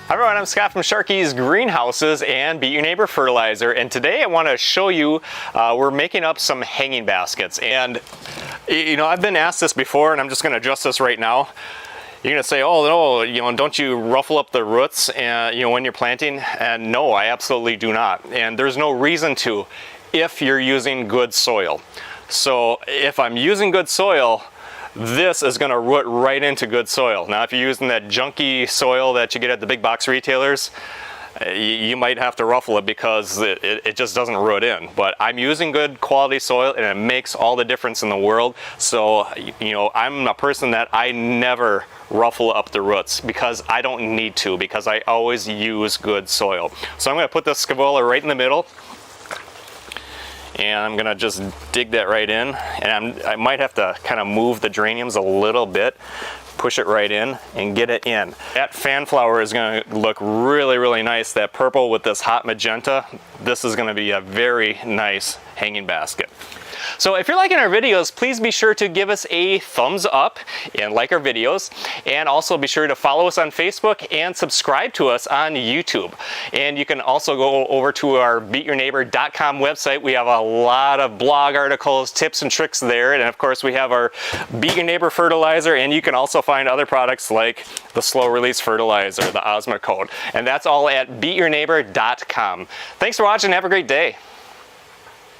Hi everyone, I'm Scott from Sharky's Greenhouses and Beat Your Neighbor Fertilizer, and today I want to show you we're making up some hanging baskets. And you know, I've been asked this before, and I'm just going to address this right now. You're going to say, oh no, you know, don't you ruffle up the roots and, you know, when you're planting? And no, I absolutely do not, and there's no reason to if you're using good soil. So if I'm using good soil, this is going to root right into good soil. Now if you're using that junky soil that you get at the big box retailers, you might have to ruffle it because it just doesn't root in. But I'm using good quality soil and it makes all the difference in the world. So, you know, I'm a person that I never ruffle up the roots because I don't need to, because I always use good soil. So I'm going to put the scaevola right in the middle. And I'm gonna just dig that right in, and I might have to kind of move the geraniums a little bit, push it right in and get it in. That fan flower is gonna look really, really nice. That purple with this hot magenta, this is gonna be a very nice hanging basket. So if you're liking our videos, please be sure to give us a thumbs up and like our videos, and also be sure to follow us on Facebook and subscribe to us on YouTube. And you can also go over to our beatyourneighbor.com website. We have a lot of blog articles, tips and tricks there, and of course we have our Beat Your Neighbor fertilizer, and you can also find other products like the slow release fertilizer, the Osmocode, and that's all at beatyourneighbor.com. Thanks for watching, have a great day.